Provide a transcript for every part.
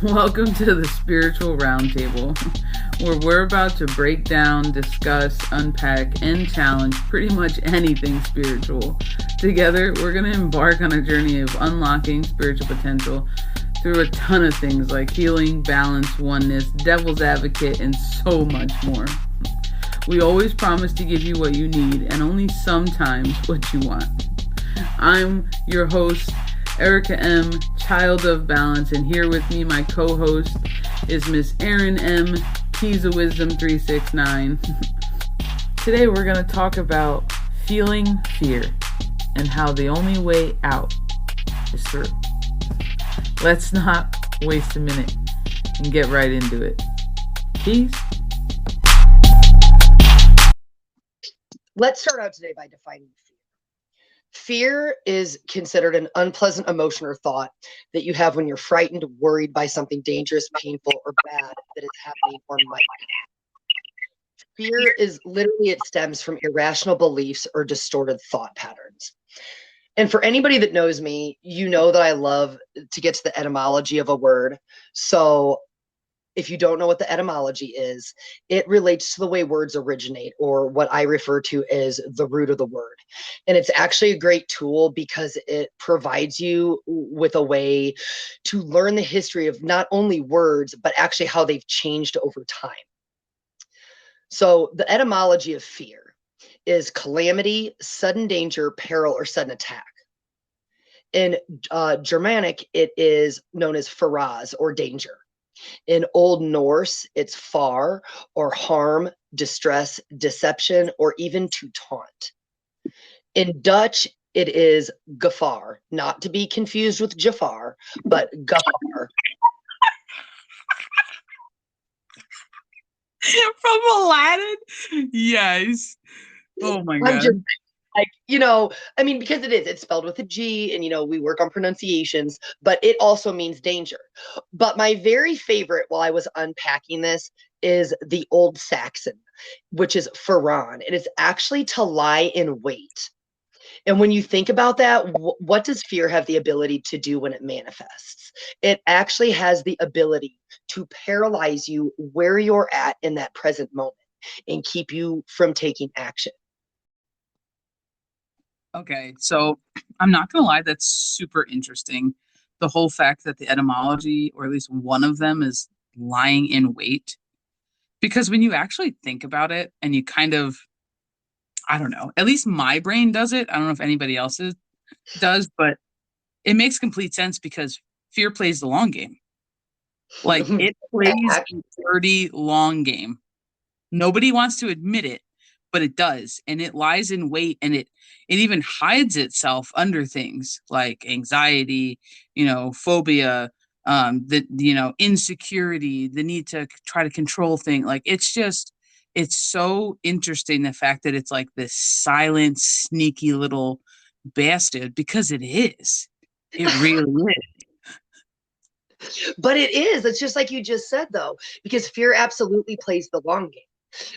Welcome to the Spiritual Roundtable, where we're about to break down, discuss, unpack, and challenge pretty much anything spiritual. Together, we're going to embark on a journey of unlocking spiritual potential through a ton of things like healing, balance, oneness, devil's advocate, and so much more. We always promise to give you what you need and only sometimes what you want. I'm your host, Erika M, child of balance, and here with me, my co-host is Miss Erin M, Keys of Wisdom 369. Today we're going to talk about feeling fear and how the only way out is through. Let's not waste a minute and get right into it. Keys? Let's start out today by defining fear. Fear is considered an unpleasant emotion or thought that you have when you're frightened, worried by something dangerous, painful, or bad that is happening or might happen. Fear is literally, it stems from irrational beliefs or distorted thought patterns. And for anybody that knows me, you know that I love to get to the etymology of a word. So if you don't know what the etymology is, it relates to the way words originate, or what I refer to as the root of the word. And it's actually a great tool because it provides you with a way to learn the history of not only words, but actually how they've changed over time. So the etymology of fear is calamity, sudden danger, peril, or sudden attack. In Germanic, it is known as faraz, or danger. In Old Norse, it's far, or harm, distress, deception, or even to taunt. In Dutch, it is gevaar, not to be confused with Jafar, but gevaar. From Aladdin? Yes. Oh my I'm God. just because it's spelled with a G, and we work on pronunciations, but it also means danger. But my very favorite while I was unpacking this is the Old Saxon, which is faran. It is actually to lie in wait. And when you think about that, what does fear have the ability to do when it manifests? It actually has the ability to paralyze you where you're at in that present moment and keep you from taking action. Okay, so I'm not gonna lie, that's super interesting. The whole fact that the etymology, or at least one of them, is lying in wait. Because when you actually think about it and you kind of, I don't know, at least my brain does it. I don't know if anybody else's does, but it makes complete sense because fear plays the long game. Like it plays a dirty long game. Nobody wants to admit it, but it does. And it lies in wait, and it even hides itself under things like anxiety, phobia, insecurity, the need to try to control things. Like it's so interesting, the fact that it's like this silent, sneaky little bastard, because it is. It really is. But it is. It's just like you just said, though, because fear absolutely plays the long game.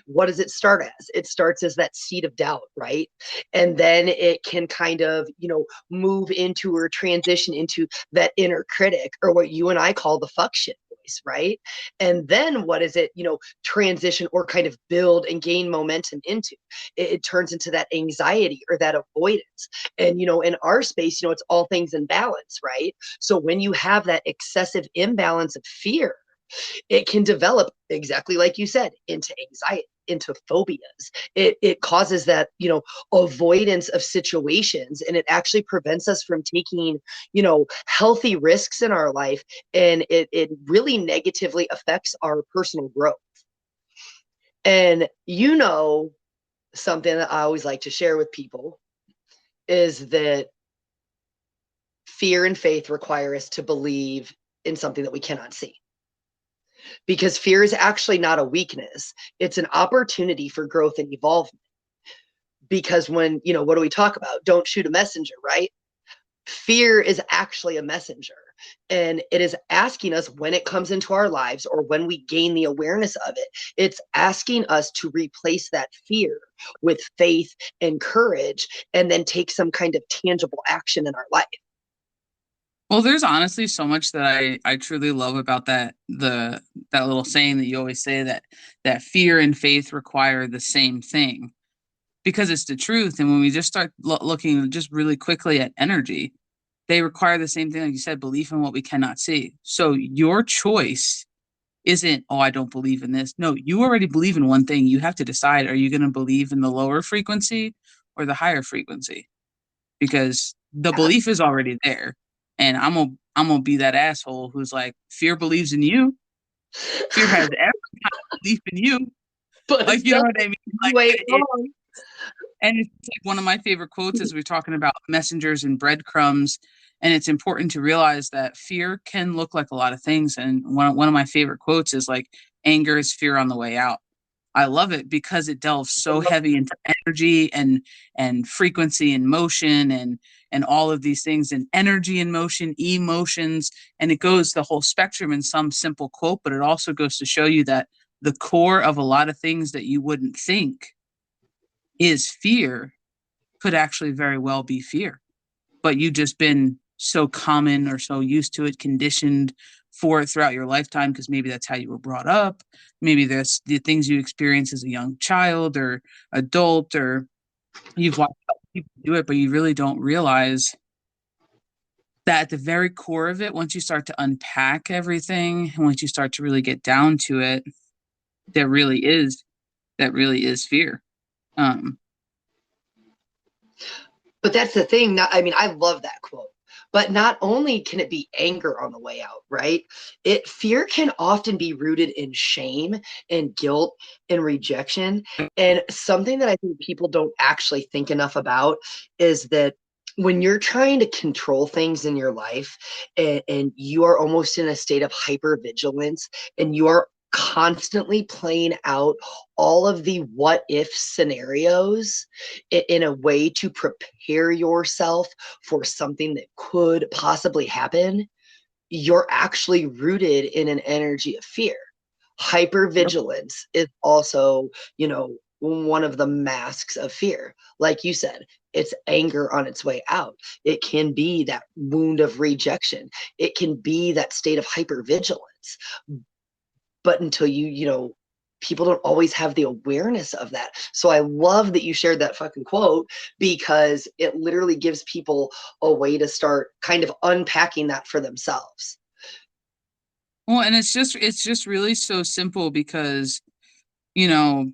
What does it start as? It starts as that seed of doubt, right? And then it can kind of, move into or transition into that inner critic, or what you and I call the fuck shit voice, right? And then what is it, transition or kind of build and gain momentum into? It turns into that anxiety or that avoidance. And, in our space, it's all things in balance, right? So when you have that excessive imbalance of fear, it can develop, exactly like you said, into anxiety, into phobias. It causes that, avoidance of situations, and it actually prevents us from taking, healthy risks in our life. And it really negatively affects our personal growth. And something that I always like to share with people is that fear and faith require us to believe in something that we cannot see. Because fear is actually not a weakness. It's an opportunity for growth and evolvement. Because when, what do we talk about? Don't shoot a messenger, right? Fear is actually a messenger. And it is asking us, when it comes into our lives or when we gain the awareness of it, it's asking us to replace that fear with faith and courage, and then take some kind of tangible action in our life. Well, there's honestly so much that I truly love about that little saying that you always say, that fear and faith require the same thing, because it's the truth. And when we just start looking just really quickly at energy, they require the same thing, like you said, belief in what we cannot see. So your choice isn't, oh, I don't believe in this. No, you already believe in one thing. You have to decide, are you going to believe in the lower frequency or the higher frequency? Because the Yeah. belief is already there. And I'm gonna be that asshole who's like, fear believes in you. Fear has every kind of belief in you. But Like, it's you know just what I mean? Like, you ain't wrong. and it's like one of my favorite quotes as we're talking about messengers and breadcrumbs. And it's important to realize that fear can look like a lot of things. And one of my favorite quotes is like, anger is fear on the way out. I love it because it delves so heavy into energy and frequency and motion and all of these things, and energy and motion, emotions, and it goes the whole spectrum in some simple quote, but it also goes to show you that the core of a lot of things that you wouldn't think is fear could actually very well be fear, but you just been so common or so used to it, conditioned for it throughout your lifetime because maybe that's how you were brought up. Maybe there's the things you experience as a young child or adult, or you've watched people do it, but you really don't realize that at the very core of it, once you start to unpack everything, and once you start to really get down to it, there really is that really is fear. Um, But that's the thing. I mean, I love that quote. But not only can it be anger on the way out, right? Fear can often be rooted in shame and guilt and rejection. And something that I think people don't actually think enough about is that when you're trying to control things in your life, and you are almost in a state of hypervigilance, and you are constantly playing out all of the what if scenarios in a way to prepare yourself for something that could possibly happen, you're actually rooted in an energy of fear. Hypervigilance is also, one of the masks of fear. Like you said, it's anger on its way out. It can be that wound of rejection. It can be that state of hypervigilance. But until people don't always have the awareness of that. So I love that you shared that fucking quote, because it literally gives people a way to start kind of unpacking that for themselves. well, and it's just really so simple because, you know,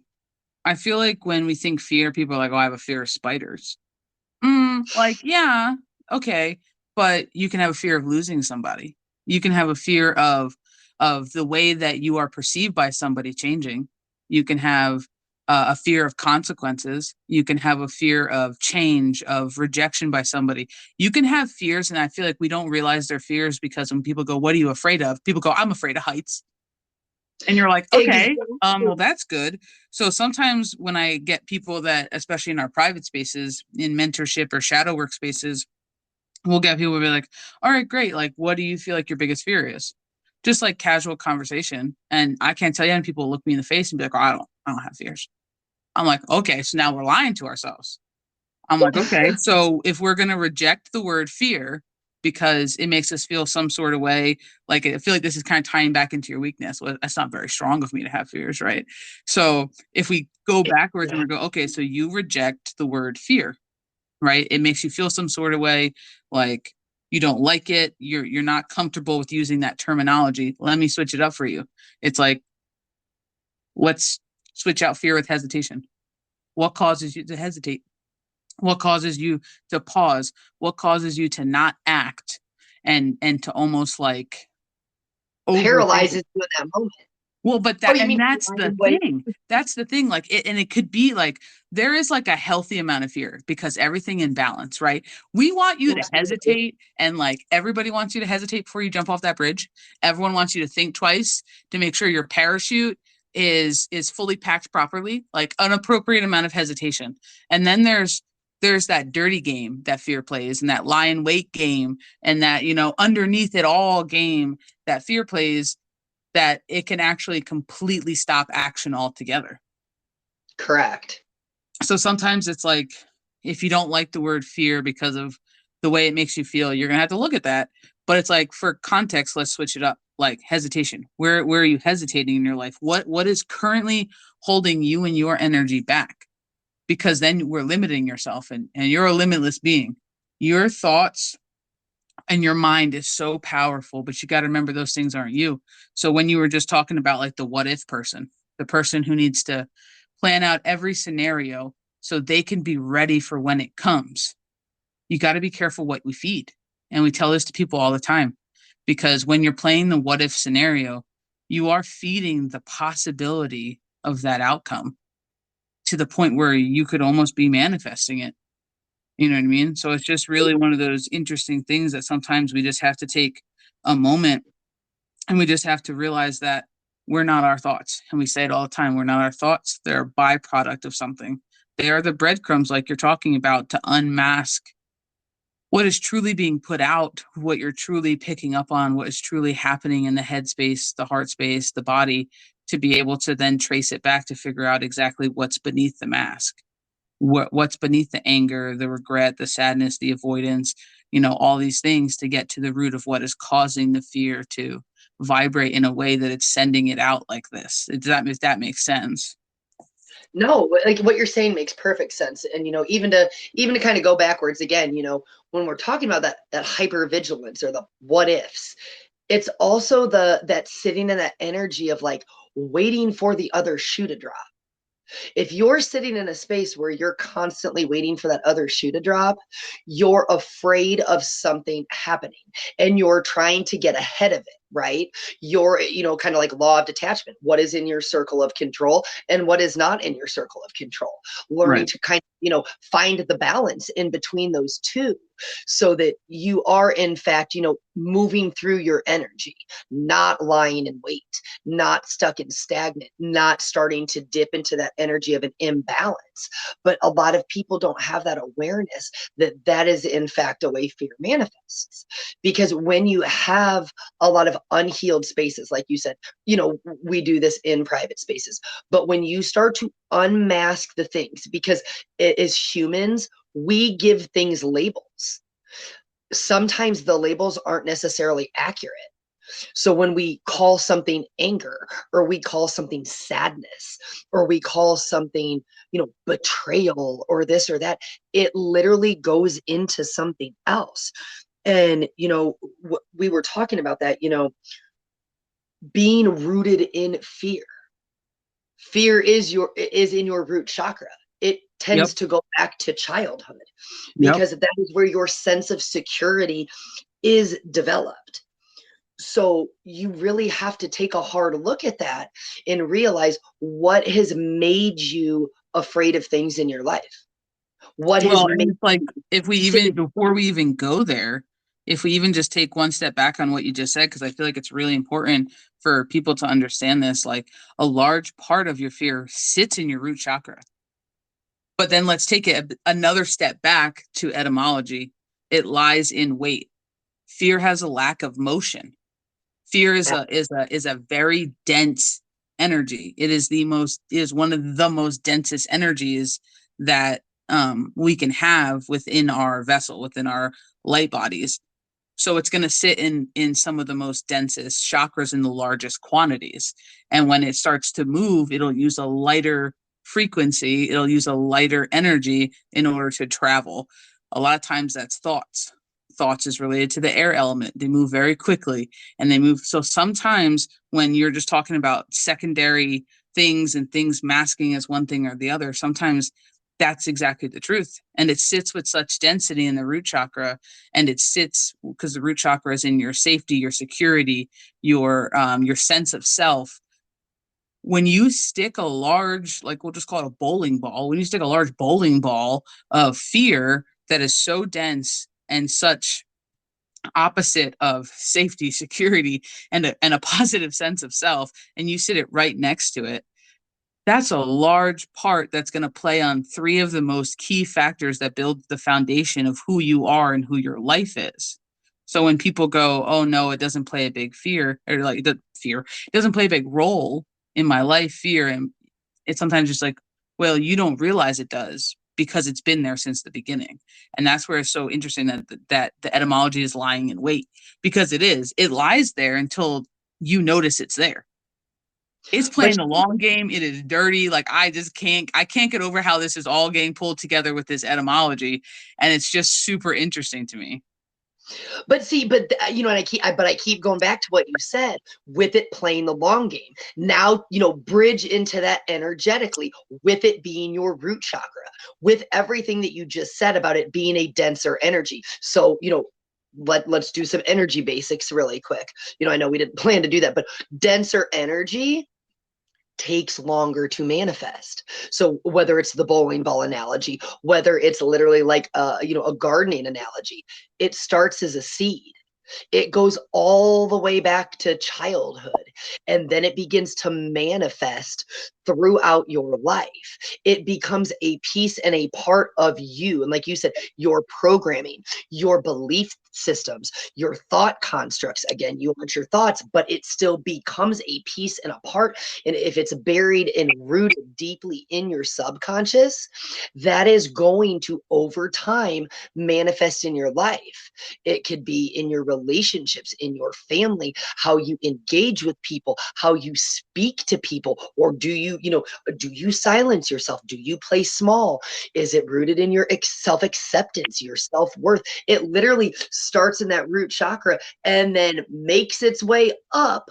I feel like when we think fear, people are like, "Oh, I have a fear of spiders." Like, yeah, okay, but you can have a fear of losing somebody. You can have a fear of the way that you are perceived by somebody changing. You can have a fear of consequences. You can have a fear of change, of rejection by somebody. You can have fears, and I feel like we don't realize they're fears because when people go, "What are you afraid of?" People go, "I'm afraid of heights." And you're like, okay, Exactly. well, that's good. So sometimes when I get people that, especially in our private spaces, in mentorship or shadow work spaces, we'll get people who be like, all right, great. Like, what do you feel like your biggest fear is? Just like casual conversation. And I can't tell you, and people look me in the face and be like, oh, I don't have fears. I'm like, okay, so now we're lying to ourselves. I'm like, okay, so if we're going to reject the word fear because it makes us feel some sort of way, like I feel like this is kind of tying back into your weakness. Well, that's not very strong of me to have fears, right? So if we go backwards and we go, okay, so you reject the word fear, right? It makes you feel some sort of way, like you don't like it, you're not comfortable with using that terminology. Let me switch it up for you. It's like, let's switch out fear with hesitation. What causes you to hesitate? What causes you to pause? What causes you to not act and to almost like overthink? Paralyzes you in that moment. Well, but Oh, that you and mean that's the blind wait? thing. That's the thing. Like it, and it could be like there is like a healthy amount of fear because everything in balance, right? We want you to Absolutely. hesitate, and like everybody wants you to hesitate before you jump off that bridge. Everyone wants you to think twice to make sure your parachute is fully packed properly, like an appropriate amount of hesitation. And then there's that dirty game that fear plays, and that lie and wait game, and that, underneath it all game that fear plays, that it can actually completely stop action altogether. Correct. So sometimes it's like, if you don't like the word fear because of the way it makes you feel, you're going to have to look at that. But it's like, for context, let's switch it up. Like hesitation. Where are you hesitating in your life? What is currently holding you and your energy back? Because then we're limiting yourself, and you're a limitless being. Your thoughts and your mind is so powerful, but you got to remember those things aren't you. So when you were just talking about like the what if person, the person who needs to plan out every scenario so they can be ready for when it comes, you got to be careful what we feed. And we tell this to people all the time, because when you're playing the what if scenario, you are feeding the possibility of that outcome to the point where you could almost be manifesting it. You know what I mean? So it's just really one of those interesting things that sometimes we just have to take a moment, and we just have to realize that we're not our thoughts. And we say it all the time, we're not our thoughts. They're a byproduct of something. They are the breadcrumbs, like you're talking about, to unmask what is truly being put out, what you're truly picking up on, what is truly happening in the head space, the heart space, the body, to be able to then trace it back to figure out exactly what's beneath the mask, what's beneath the anger, the regret, the sadness, the avoidance, all these things, to get to the root of what is causing the fear to vibrate in a way that it's sending it out like this. If that makes sense. No, like what you're saying makes perfect sense. And even to kind of go backwards again, when we're talking about that hypervigilance or the what ifs, it's also that sitting in that energy of like waiting for the other shoe to drop. If you're sitting in a space where you're constantly waiting for that other shoe to drop, you're afraid of something happening and you're trying to get ahead of it, right? You're, kind of like law of detachment. What is in your circle of control and what is not in your circle of control? Learning Right. to kind of, find the balance in between those two so that you are, in fact, moving through your energy, not lying in wait, not stuck in stagnant, not starting to dip into that energy of an imbalance. But a lot of people don't have that awareness that is, in fact, a way fear manifests. Because when you have a lot of unhealed spaces, like you said, we do this in private spaces, but when you start to unmask the things, because as humans, we give things labels. Sometimes the labels aren't necessarily accurate. So when we call something anger, or we call something sadness, or we call something, betrayal, or this or that, it literally goes into something else. And, we were talking about that, being rooted in fear. Fear is in your root chakra. It Yep. tends to go back to childhood Yep. because that is where your sense of security is developed. So you really have to take a hard look at that and realize what has made you afraid of things in your life. What has Well, and made it's like, you if we sit. even, before we even go there, if we even just take one step back on what you just said, because I feel like it's really important for people to understand this, like, a large part of your fear sits in your root chakra. But then let's take it another step back to etymology. It lies in wait. Fear has a lack of motion. Fear is a very dense energy. It is one of the most densest energies that we can have within our vessel, within our light bodies. So it's going to sit in some of the most densest chakras in the largest quantities. And when it starts to move, it'll use a lighter frequency, it'll use a lighter energy in order to travel. A lot of times that's thoughts. Thoughts is related to the air element. They move very quickly, and they move. So sometimes when you're just talking about secondary things and things masking as one thing or the other, sometimes that's exactly the truth. And it sits with such density in the root chakra, and it sits because the root chakra is in your safety, your security, your sense of self. When you stick a large, like, we'll just call it a bowling ball, when you stick a large bowling ball of fear that is so dense and such opposite of safety, security, and a positive sense of self, and you sit it right next to it, that's a large part that's going to play on three of the most key factors that build the foundation of who you are and who your life is. So when people go, oh no, it doesn't play a big fear, or like the fear, it doesn't play a big role in my life, fear, and it's sometimes just like, well, you don't realize it does, because it's been there since the beginning. And that's where it's so interesting that the etymology is lying in wait, because it lies there until you notice it's there. It's playing the long game. It is dirty. Like I can't get over how this is all getting pulled together with this etymology, and it's just super interesting to me. But see, and I keep going back to what you said with it playing the long game. Now, bridge into that energetically with it being your root chakra, with everything that you just said about it being a denser energy. So, let's do some energy basics really quick. I know we didn't plan to do that, but denser energy takes longer to manifest. So whether it's the bowling ball analogy, whether it's literally like a gardening analogy, it starts as a seed. It goes all the way back to childhood, and then it begins to manifest throughout your life. It becomes a piece and a part of you. And like you said, your programming, your belief systems, your thought constructs. Again, you want your thoughts, but it still becomes a piece and a part. And if it's buried and rooted deeply in your subconscious, that is going to, over time, manifest in your life. It could be in your relationships, in your family, how you engage with people, how you speak to people, or do you silence yourself? Do you play small? Is it rooted in your self-acceptance, your self-worth? It literally starts in that root chakra and then makes its way up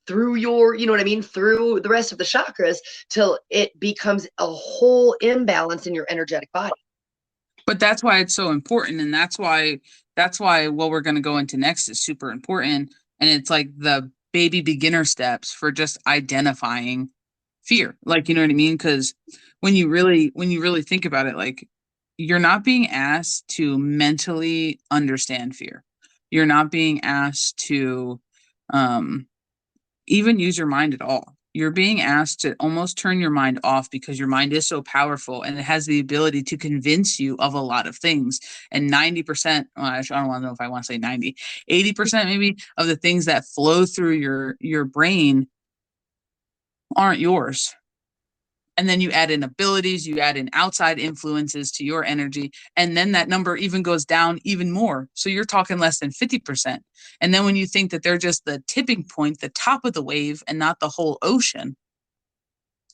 through your, through the rest of the chakras till it becomes a whole imbalance in your energetic body. But that's why it's so important. And that's why what we're going to go into next is super important. And it's like the baby beginner steps for just identifying fear. Like, you know what I mean? Because when you really think about it, like, you're not being asked to mentally understand fear. You're not being asked to even use your mind at all. You're being asked to almost turn your mind off, because your mind is so powerful and it has the ability to convince you of a lot of things. And 90%, well, I don't want to know if I want to say 90, 80% maybe of the things that flow through your brain aren't yours. And then you add in abilities, you add in outside influences to your energy, and then that number even goes down even more. So you're talking less than 50%. And then when you think that they're just the tipping point, the top of the wave, and not the whole ocean,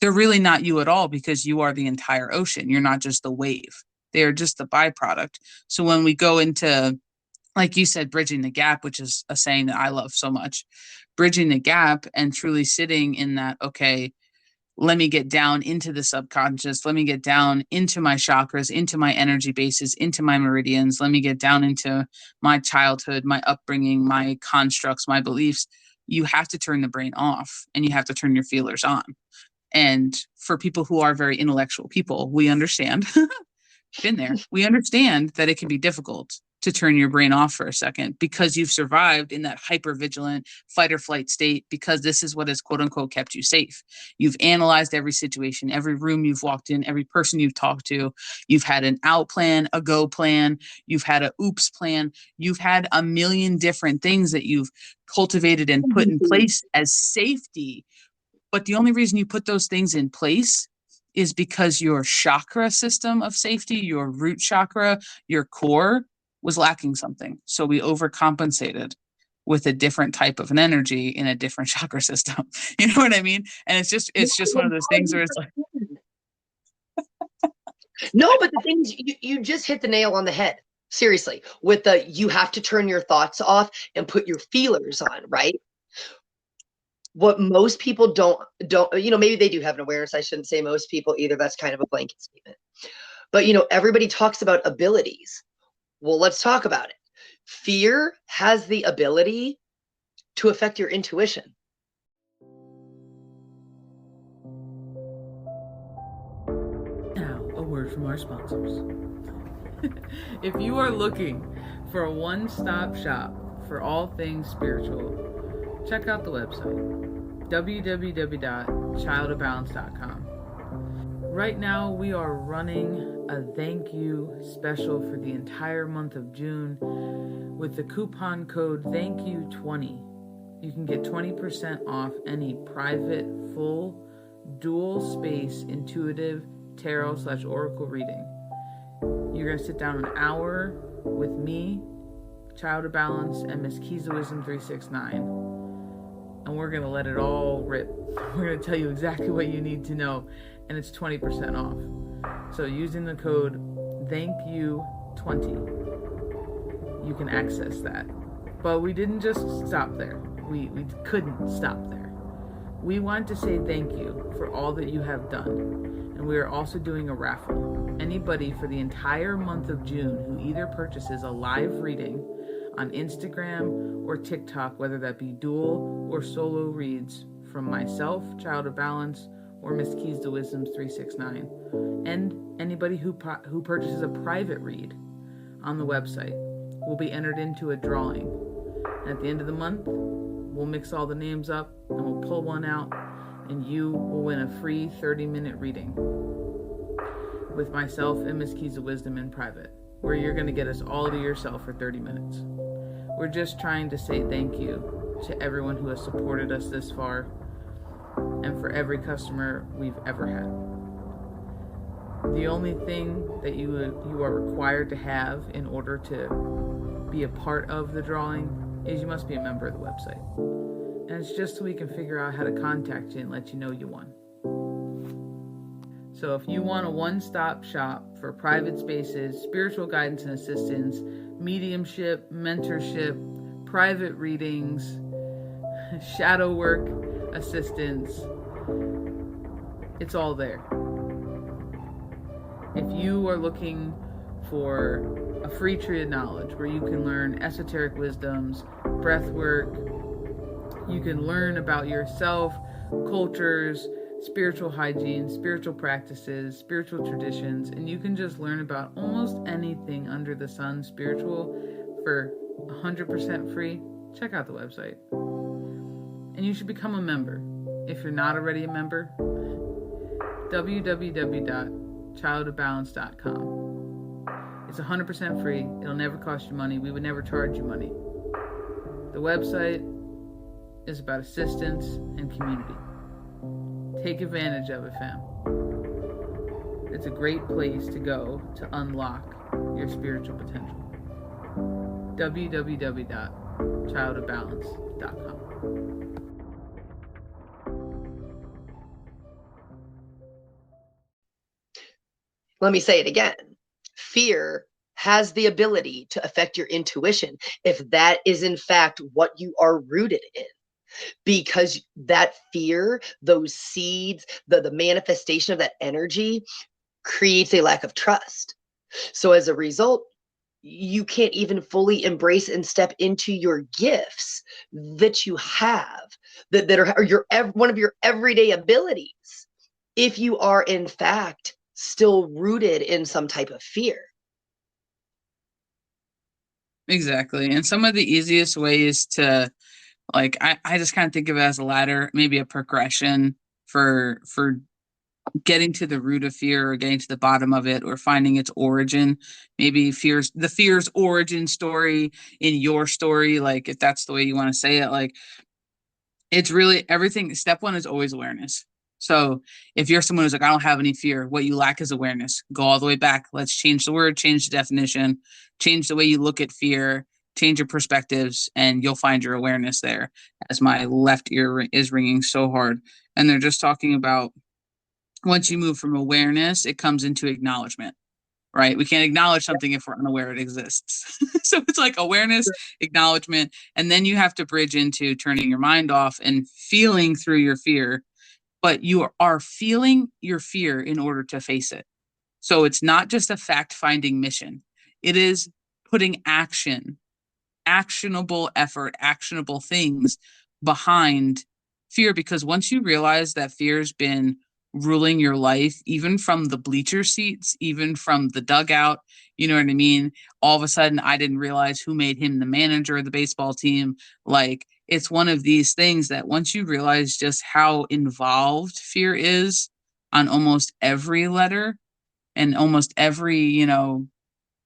they're really not you at all, because you are the entire ocean. You're not just the wave. They are just the byproduct. So when we go into, like you said, bridging the gap, which is a saying that I love so much, bridging the gap and truly sitting in that, okay, let me get down into the subconscious. Let me get down into my chakras, into my energy bases, into my meridians. Let me get down into my childhood, my upbringing, my constructs, my beliefs. You have to turn the brain off and you have to turn your feelers on. And for people who are very intellectual people, we understand, been there, we understand that it can be difficult to turn your brain off for a second, because you've survived in that hyper vigilant fight or flight state, because this is what has quote unquote kept you safe. You've analyzed every situation, every room you've walked in, every person you've talked to. You've had an out plan, a go plan. You've had a oops plan. You've had a million different things that you've cultivated and put in place as safety. But the only reason you put those things in place is because your chakra system of safety, your root chakra, your core, was lacking something. So we overcompensated with a different type of an energy in a different chakra system. You know what I mean? And it's just one of those things where it's like, no, but the thing is, you just hit the nail on the head. Seriously, with you have to turn your thoughts off and put your feelers on, right? What most people don't, maybe they do have an awareness. I shouldn't say most people either. That's kind of a blanket statement. But, everybody talks about abilities. Well, let's talk about it. Fear has the ability to affect your intuition. Now, a word from our sponsors. If you are looking for a one-stop shop for all things spiritual, check out the website, www.childofbalance.com. Right now, we are running a thank you special for the entire month of June with the coupon code THANKYOU20. You can get 20% off any private, full, dual space, intuitive, tarot/oracle reading. You're going to sit down an hour with me, Child of Balance, and Miss Keys of Wisdom 369. And we're going to let it all rip. We're going to tell you exactly what you need to know. And it's 20% off. So using the code THANKYOU20, you can access that. But we didn't just stop there. We couldn't stop there. We want to say thank you for all that you have done. And we are also doing a raffle. Anybody for the entire month of June who either purchases a live reading on Instagram or TikTok, whether that be dual or solo reads from myself, Child of Balance, or Miss Keys to Wisdom's 369, and anybody who purchases a private read on the website will be entered into a drawing. And at the end of the month, we'll mix all the names up and we'll pull one out, and you will win a free 30-minute reading with myself and Miss Keys of Wisdom in private, where you're going to get us all to yourself for 30 minutes. We're just trying to say thank you to everyone who has supported us this far, and for every customer we've ever had. The only thing that you are required to have in order to be a part of the drawing is you must be a member of the website. And it's just so we can figure out how to contact you and let you know you won. So if you want a one-stop shop for private spaces, spiritual guidance and assistance, mediumship, mentorship, private readings, shadow work assistance, it's all there. If you are looking for a free tree of knowledge where you can learn esoteric wisdoms, breath work, you can learn about yourself, cultures, spiritual hygiene, spiritual practices, spiritual traditions, and you can just learn about almost anything under the sun spiritual for 100% free, check out the website. And you should become a member. If you're not already a member, www.childofbalance.com. It's 100% free. It'll never cost you money. We would never charge you money. The website is about assistance and community. Take advantage of it, fam. It's a great place to go to unlock your spiritual potential. www.childofbalance.com. Let me say it again. Fear has the ability to affect your intuition if that is in fact what you are rooted in. Because that fear, those seeds, the manifestation of that energy creates a lack of trust. So as a result, you can't even fully embrace and step into your gifts that you have, that are one of your everyday abilities, if you are in fact still rooted in some type of fear. Exactly. And some of the easiest ways to, like, I just kind of think of it as a ladder, maybe a progression for getting to the root of fear, or getting to the bottom of it, or finding its origin. Maybe the fear's origin story in your story, like if that's the way you want to say it. Like, it's really everything. Step one is always awareness. So if you're someone who's like, I don't have any fear, what you lack is awareness. Go all the way back. Let's change the word, change the definition, change the way you look at fear, change your perspectives, and you'll find your awareness there. As my left ear is ringing so hard. And they're just talking about, once you move from awareness, it comes into acknowledgement, right? We can't acknowledge something if we're unaware it exists. So it's like awareness, acknowledgement, and then you have to bridge into turning your mind off and feeling through your fear. But you are feeling your fear in order to face it. So it's not just a fact-finding mission. It is putting actionable effort, actionable things behind fear. Because once you realize that fear's been ruling your life, even from the bleacher seats, even from the dugout, you know what I mean? All of a sudden, I didn't realize who made him the manager of the baseball team. Like, it's one of these things that once you realize just how involved fear is on almost every letter and almost every,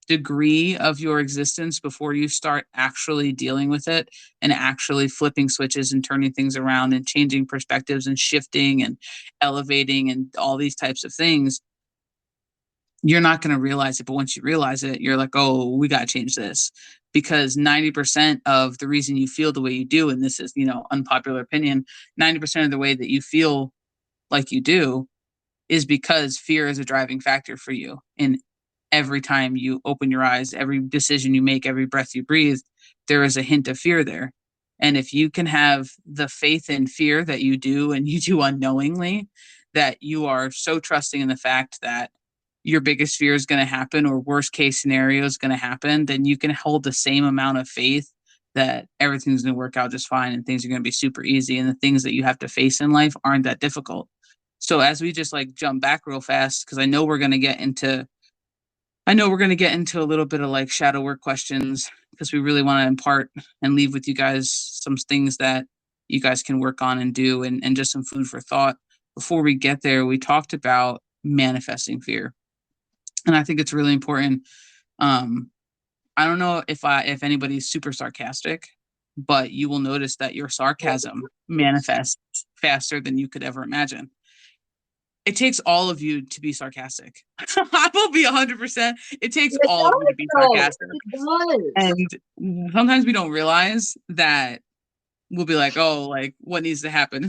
degree of your existence, before you start actually dealing with it and actually flipping switches and turning things around and changing perspectives and shifting and elevating and all these types of things, you're not going to realize it. But once you realize it, you're like, oh, we got to change this. Because 90% of the reason you feel the way you do, and this is, unpopular opinion, 90% of the way that you feel like you do is because fear is a driving factor for you. And every time you open your eyes, every decision you make, every breath you breathe, there is a hint of fear there. And if you can have the faith and fear that you do, and you do unknowingly, that you are so trusting in the fact that your biggest fear is going to happen, or worst case scenario is going to happen, then you can hold the same amount of faith that everything's going to work out just fine and things are going to be super easy. And the things that you have to face in life aren't that difficult. So as we just like jump back real fast, because I know we're going to get into a little bit of like shadow work questions, because we really want to impart and leave with you guys some things that you guys can work on and do, and just some food for thought. Before we get there, we talked about manifesting fear. And I think it's really important. I don't know if anybody's super sarcastic, but you will notice that your sarcasm manifests faster than you could ever imagine. It takes all of you to be sarcastic. I will be 100%. It takes all of you to be sarcastic. And sometimes we don't realize that. We'll be like, oh, like, what needs to happen?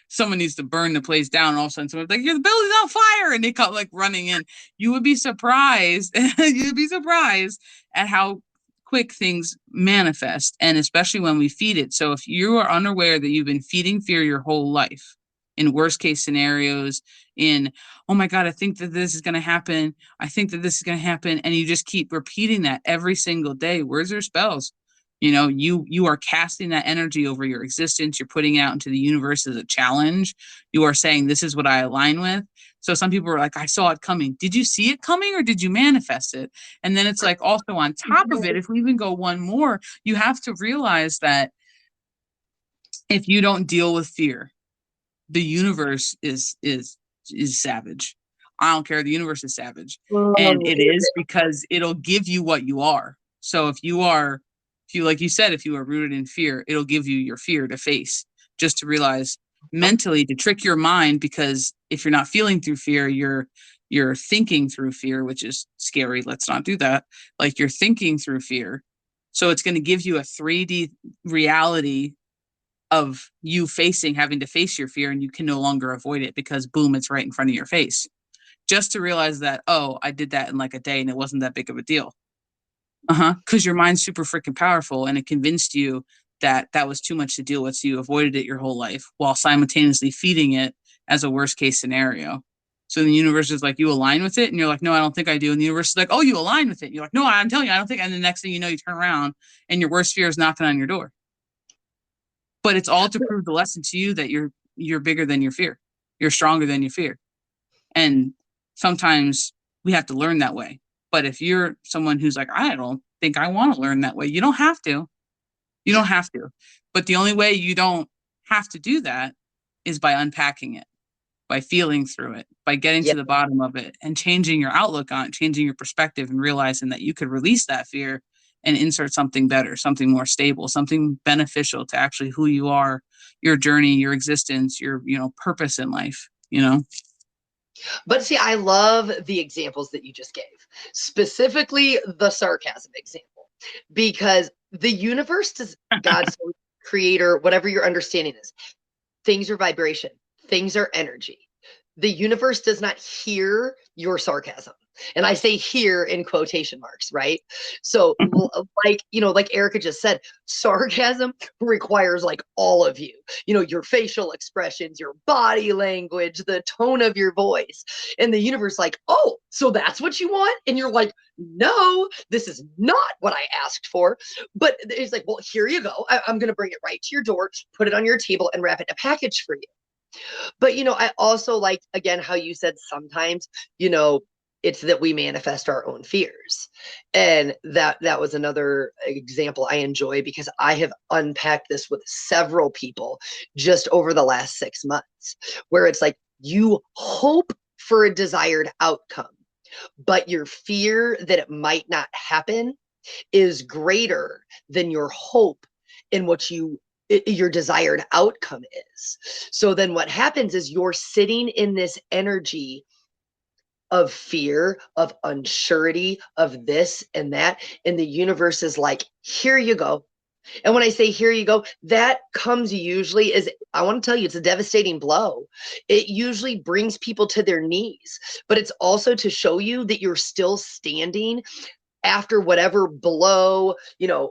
Someone needs to burn the place down. And all of a sudden, someone's like, your building's on fire. And they come like running in. You would be surprised. You'd be surprised at how quick things manifest. And especially when we feed it. So if you are unaware that you've been feeding fear your whole life, in worst case scenarios, oh my God, I think that this is going to happen. I think that this is going to happen. And you just keep repeating that every single day. Words are spells. You are casting that energy over your existence. You're putting it out into the universe as a challenge. You are saying, this is what I align with. So some people are like, I saw it coming. Did you see it coming, or did you manifest it? And then it's like, also on top of it, if we even go one more, you have to realize that if you don't deal with fear, the universe is savage. I don't care. The universe is savage. And it is because it'll give you what you are. So if you, like you said, if you are rooted in fear, it'll give you your fear to face, just to realize mentally, to trick your mind, because if you're not feeling through fear, you're thinking through fear, which is scary. Let's not do that. Like, you're thinking through fear. So it's going to give you a 3D reality of you having to face your fear, and you can no longer avoid it because boom, it's right in front of your face. Just to realize that, oh, I did that in like a day and it wasn't that big of a deal. Because your mind's super freaking powerful, and it convinced you that that was too much to deal with. So you avoided it your whole life while simultaneously feeding it as a worst case scenario. So the universe is like, you align with it, and you're like, no, I don't think I do. And the universe is like, oh, you align with it. And you're like, no, I'm telling you, I don't think. And the next thing you know, you turn around and your worst fear is knocking on your door. But it's all to prove the lesson to you that you're bigger than your fear. You're stronger than your fear. And sometimes we have to learn that way. But if you're someone who's like, I don't think I want to learn that way, you don't have to. You don't have to. But the only way you don't have to do that is by unpacking it, by feeling through it, by getting to the bottom of it, and changing your outlook on it, changing your perspective, and realizing that you could release that fear and insert something better, something more stable, something beneficial to actually who you are, your journey, your existence, your purpose in life, But see, I love the examples that you just gave, specifically the sarcasm example, because the universe does, God's creator, whatever your understanding is, things are vibration, things are energy. The universe does not hear your sarcasm. And I say hear in quotation marks, right? So like Erika just said, sarcasm requires like all of you, your facial expressions, your body language, the tone of your voice. And the universe like, oh, so that's what you want? And you're like, no, this is not what I asked for. But it's like, well, here you go. I'm going to bring it right to your door, put it on your table, and wrap it in a package for you. But, I also like, again, how you said sometimes, it's that we manifest our own fears. And that was another example I enjoy, because I have unpacked this with several people just over the last 6 months, where it's like you hope for a desired outcome, but your fear that it might not happen is greater than your hope in what your desired outcome is. So then what happens is you're sitting in this energy of fear, of unsurety, of this and that. And the universe is like, here you go. And when I say here you go, that comes usually as, I want to tell you, it's a devastating blow. It usually brings people to their knees, but it's also to show you that you're still standing after whatever blow,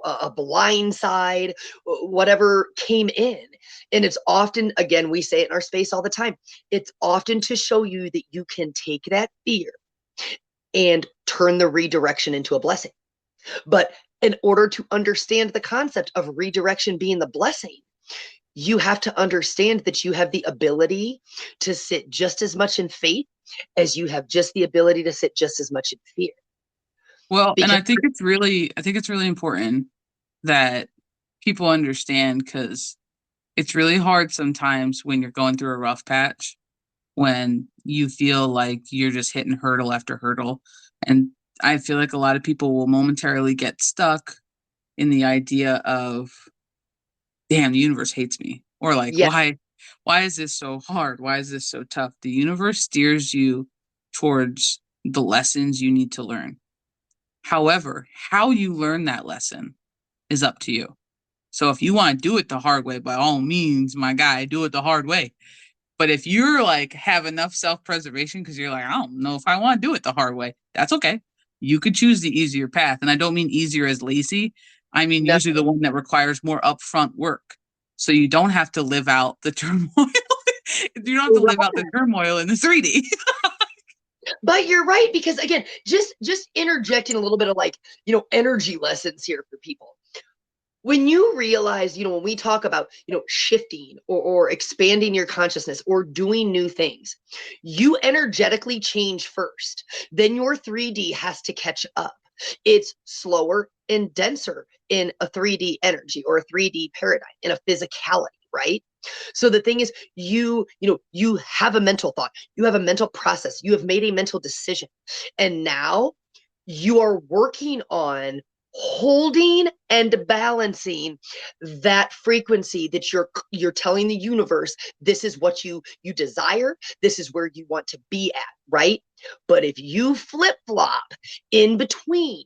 a blind side, whatever came in. And it's often, again, we say it in our space all the time, it's often to show you that you can take that fear and turn the redirection into a blessing. But in order to understand the concept of redirection being the blessing, you have to understand that you have the ability to sit just as much in faith as you have just the ability to sit just as much in fear. Well, and Because I think it's really important that people understand, because it's really hard sometimes when you're going through a rough patch, when you feel like you're just hitting hurdle after hurdle. And I feel like a lot of people will momentarily get stuck in the idea of, damn, the universe hates me. Or like, yeah, why is this so hard? Why is this so tough? The universe steers you towards the lessons you need to learn. However, how you learn that lesson is up to you. So if you want to do it the hard way, by all means, my guy, do it the hard way. But if you're like, have enough self-preservation because you're like, I don't know if I want to do it the hard way, that's okay. You could choose the easier path. And I don't mean easier as lazy. I mean no, usually the one that requires more upfront work. So you don't have to live out the turmoil. You don't have to live out the turmoil in the 3D. but you're right, because again, just interjecting a little bit of like, energy lessons here for people. When you realize, when we talk about, shifting or expanding your consciousness or doing new things, you energetically change first. Then your 3D has to catch up. It's slower and denser in a 3D energy or a 3D paradigm, in a physicality, right? So the thing is, you have a mental thought, you have a mental process, you have made a mental decision, and now you are working on holding and balancing that frequency that you're telling the universe, this is what you desire, this is where you want to be at, right? But if you flip-flop in between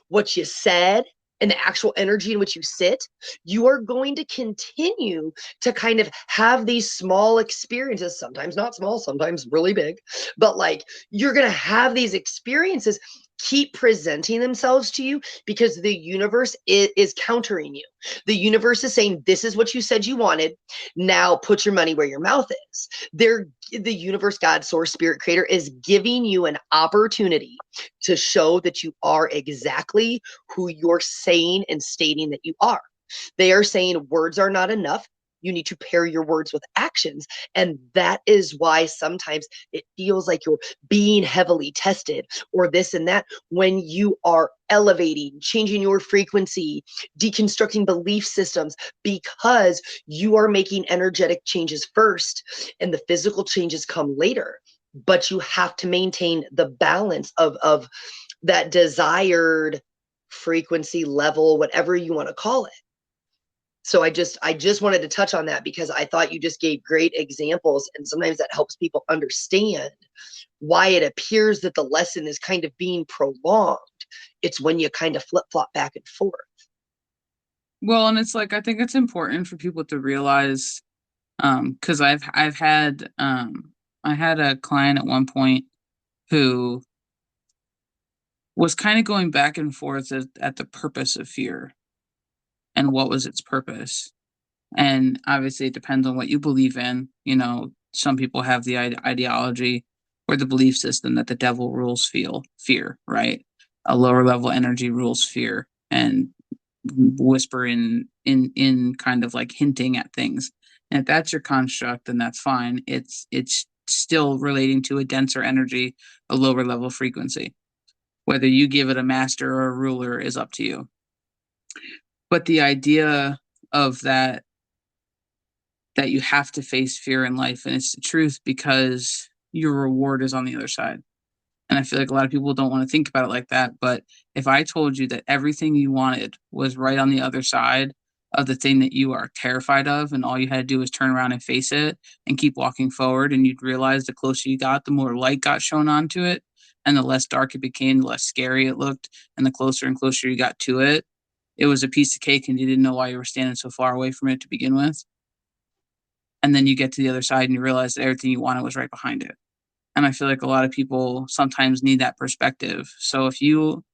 what you said and the actual energy in which you sit, you are going to continue to kind of have these small experiences, sometimes not small, sometimes really big, but like, you're going to have these experiences keep presenting themselves to you, because the universe is countering you. The universe is saying, this is what you said you wanted, now put your money where your mouth is. The universe, God, source, spirit, creator is giving you an opportunity to show that you are exactly who you're saying and stating that you are. They are saying words are not enough. You need to pair your words with actions. And that is why sometimes it feels like you're being heavily tested or this and that, when you are elevating, changing your frequency, deconstructing belief systems, because you are making energetic changes first and the physical changes come later. But you have to maintain the balance of that desired frequency level, whatever you want to call it. So I just wanted to touch on that, because I thought you just gave great examples, and sometimes that helps people understand why it appears that the lesson is kind of being prolonged. It's when you kind of flip-flop back and forth. Well, and it's like, I think it's important for people to realize, because I've had I had a client at one point who was kind of going back and forth at the purpose of fear and what was its purpose. And obviously, it depends on what you believe in. Some people have the ideology or the belief system that the devil rules fear, right? A lower level energy rules fear and whisper in kind of like hinting at things. And if that's your construct, then that's fine. It's still relating to a denser energy, a lower level frequency. Whether you give it a master or a ruler is up to you. But the idea of that you have to face fear in life, and it's the truth, because your reward is on the other side. And I feel like a lot of people don't want to think about it like that. But if I told you that everything you wanted was right on the other side of the thing that you are terrified of, and all you had to do was turn around and face it and keep walking forward, and you'd realize the closer you got, the more light got shown onto it, And the less dark it became, the less scary it looked. And the closer and closer you got to it, it was a piece of cake and you didn't know why you were standing so far away from it to begin with. And then you get to the other side and you realize that everything you wanted was right behind it. And I feel like a lot of people sometimes need that perspective. So if you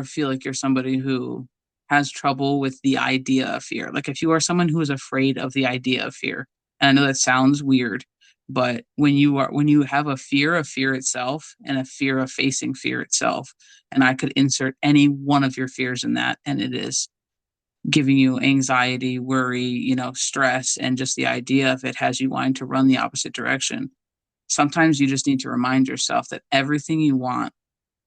feel like you're somebody who has trouble with the idea of fear, like if you are someone who is afraid of the idea of fear, and I know that sounds weird, but when you have a fear of fear itself and a fear of facing fear itself, and I could insert any one of your fears in that, and it is giving you anxiety, worry, stress, and just the idea of it has you wanting to run the opposite direction. Sometimes you just need to remind yourself that everything you want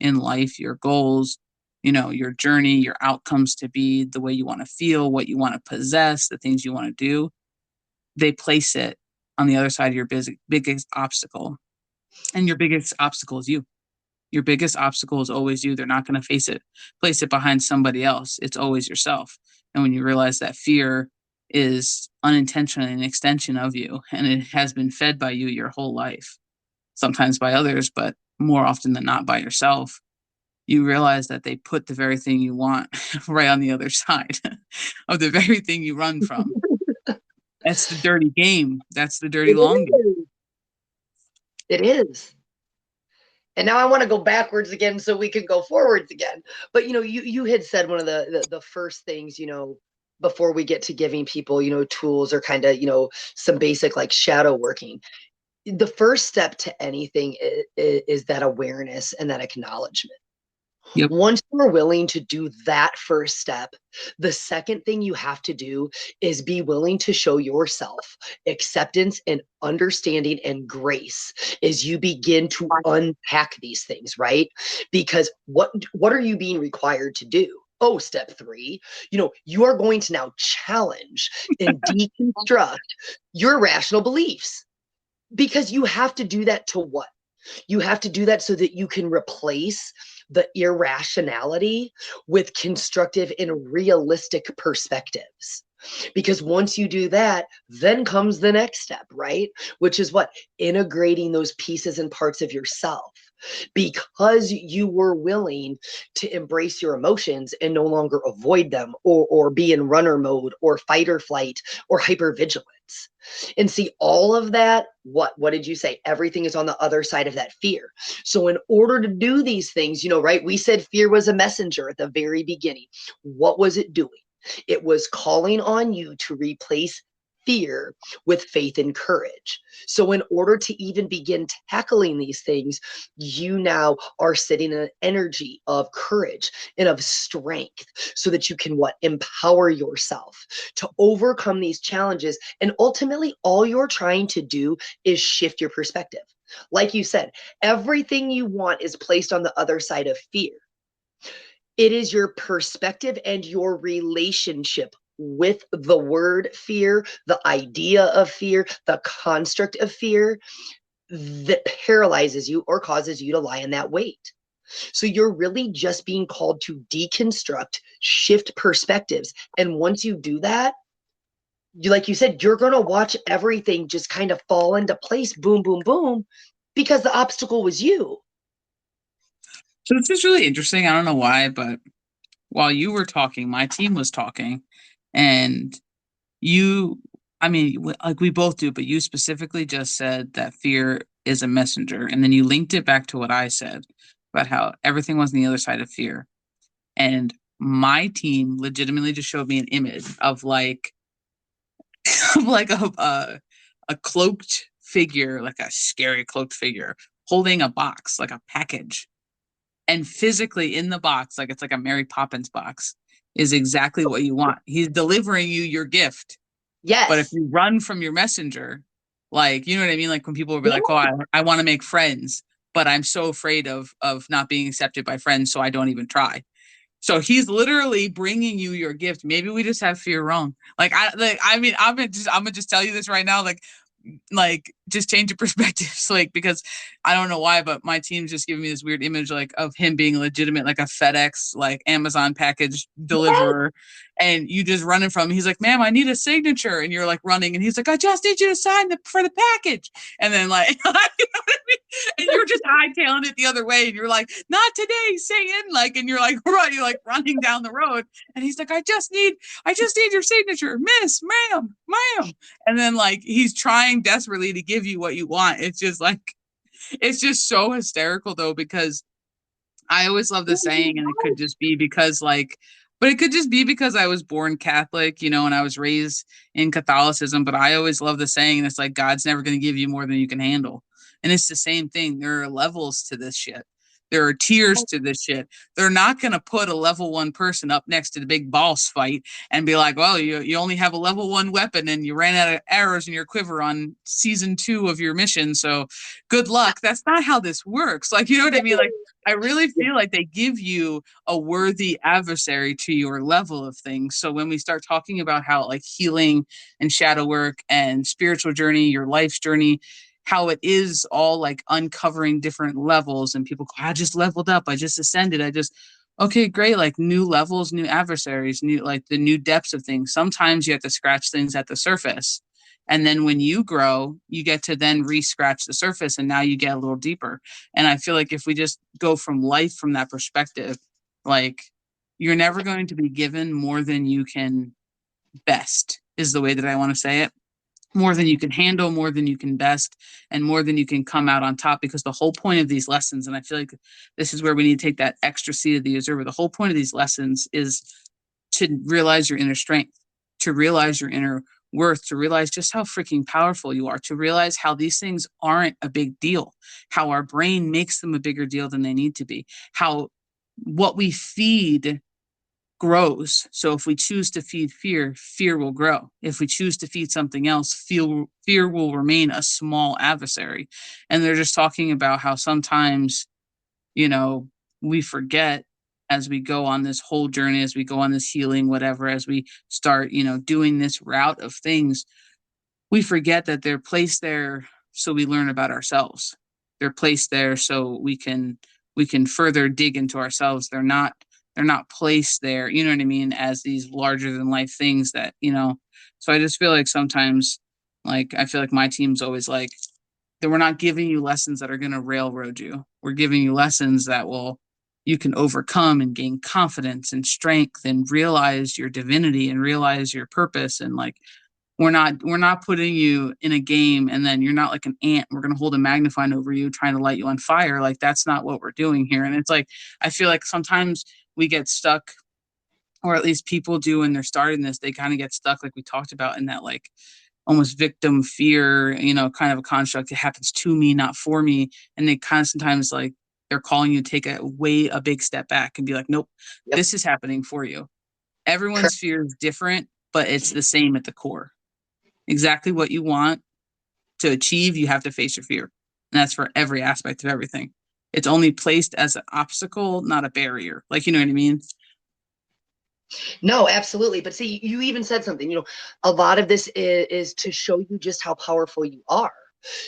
in life, your goals, your journey, your outcomes to be, the way you want to feel, what you want to possess, the things you want to do, they place it on the other side of your biggest obstacle. And your biggest obstacle is you. Your biggest obstacle is always you. They're not going to place it behind somebody else. It's always yourself. And when you realize that fear is unintentionally an extension of you and it has been fed by you your whole life, sometimes by others, but more often than not by yourself, you realize that they put the very thing you want right on the other side of the very thing you run from. That's the dirty game. That's the dirty long game. It is. And now I want to go backwards again so we can go forwards again. But, you had said one of the first things, before we get to giving people, tools or kind of, some basic like shadow working. The first step to anything is that awareness and that acknowledgement. Yep. Once you're willing to do that first step, the second thing you have to do is be willing to show yourself acceptance and understanding and grace as you begin to unpack these things, right? Because what are you being required to do? Oh, step 3, you are going to now challenge and deconstruct your rational beliefs, because you have to do that to what? You have to do that so that you can replace the irrationality with constructive and realistic perspectives. Because once you do that, then comes the next step, right? Which is what? Integrating those pieces and parts of yourself. Because you were willing to embrace your emotions and no longer avoid them or be in runner mode or fight or flight or hypervigilance. And see, all of that, what did you say? Everything is on the other side of that fear. So in order to do these things, right, we said fear was a messenger at the very beginning. What was it doing? It was calling on you to replace fear with faith and courage. So in order to even begin tackling these things, you now are sitting in an energy of courage and of strength so that you can empower yourself to overcome these challenges. And ultimately, all you're trying to do is shift your perspective. Like you said, everything you want is placed on the other side of fear. It is your perspective and your relationship with the word fear, the idea of fear, the construct of fear that paralyzes you or causes you to lie in that weight. So you're really just being called to deconstruct, shift perspectives. And once you do that, like you said, you're going to watch everything just kind of fall into place, boom, boom, boom, because the obstacle was you. So this is really interesting. I don't know why, but while you were talking, my team was talking, and like we both do, but you specifically just said that fear is a messenger. And then you linked it back to what I said about how everything was on the other side of fear. And my team legitimately just showed me an image of like a cloaked figure, like a scary cloaked figure holding a box, like a package. And physically in the box, like it's like a Mary Poppins box, is exactly what you want. He's delivering you your gift. Yes. But if you run from your messenger, like, you know what I mean? Like when people will be like, oh, I want to make friends, but I'm so afraid of not being accepted by friends, so I don't even try. So he's literally bringing you your gift. Maybe we just have fear wrong. I'm gonna just tell you this right now. Like like just change your perspectives. Like, because I don't know why, but my team's just giving me this weird image like of him being legitimate, like a FedEx, like Amazon package deliverer. And you just running from him. He's like, ma'am, I need a signature. And you're like running. And he's like, I just need you to sign for the package. And then like, you know what I mean? And you're just hightailing it the other way. And you're like, not today, saying like, and you're like, running down the road. And he's like, I just need your signature, miss, ma'am. And then like, he's trying desperately to give you what you want. It's just like, it's just so hysterical though, because I always love the saying, and it could just be because like, but it could just be because I was born Catholic, you know, and I was raised in Catholicism. But I always love the saying, and it's like, God's never going to give you more than you can handle. And it's the same thing. There are levels to this shit. There are tiers to this shit. They're not going to put a level 1 person up next to the big boss fight and be like, well, you only have a level 1 weapon and you ran out of arrows in your quiver on season 2 of your mission. So good luck. That's not how this works. Like, you know what I mean? Like, I really feel like they give you a worthy adversary to your level of things. So when we start talking about how like healing and shadow work and spiritual journey, your life's journey, how it is all like uncovering different levels, and people go, I just leveled up, I just ascended, okay, great. Like new levels, new adversaries, new, like the new depths of things. Sometimes you have to scratch things at the surface. And then when you grow, you get to then re-scratch the surface, and now you get a little deeper. And I feel like if we just go from life from that perspective, like you're never going to be given more than you can best, is the way that I want to say it. More than you can handle, more than you can best, and more than you can come out on top. Because the whole point of these lessons, and I feel like this is where we need to take that extra seat of the observer, the whole point of these lessons is to realize your inner strength, to realize your inner worth, to realize just how freaking powerful you are, to realize how these things aren't a big deal, how our brain makes them a bigger deal than they need to be, how what we feed grows. So if we choose to feed fear, fear will grow. If we choose to feed something else, fear will remain a small adversary. And they're just talking about how sometimes, you know, we forget as we go on this whole journey, as we go on this healing, whatever, as we start, you know, doing this route of things, we forget that they're placed there so we learn about ourselves. They're placed there so we can further dig into ourselves. They're not placed there, you know what I mean, as these larger than life things that, you know. So I just feel like sometimes, like, I feel like my team's always like, that we're not giving you lessons that are going to railroad you. We're giving you lessons that you can overcome and gain confidence and strength and realize your divinity and realize your purpose. And like, we're not putting you in a game and then you're not like an ant. We're going to hold a magnifying over you, trying to light you on fire. Like, that's not what we're doing here. And it's like, I feel like sometimes we get stuck, or at least people do when they're starting this, they kind of get stuck, like we talked about, in that like almost victim fear, you know, kind of a construct. It happens to me, not for me. And they kind of sometimes like they're calling you to take a big step back and be like, nope, this is happening for you. Everyone's fear is different, but it's the same at the core. Exactly what you want to achieve, you have to face your fear. And that's for every aspect of everything. It's only placed as an obstacle, not a barrier. Like, you know what I mean? No, absolutely. But see, you even said something, you know, a lot of this is to show you just how powerful you are.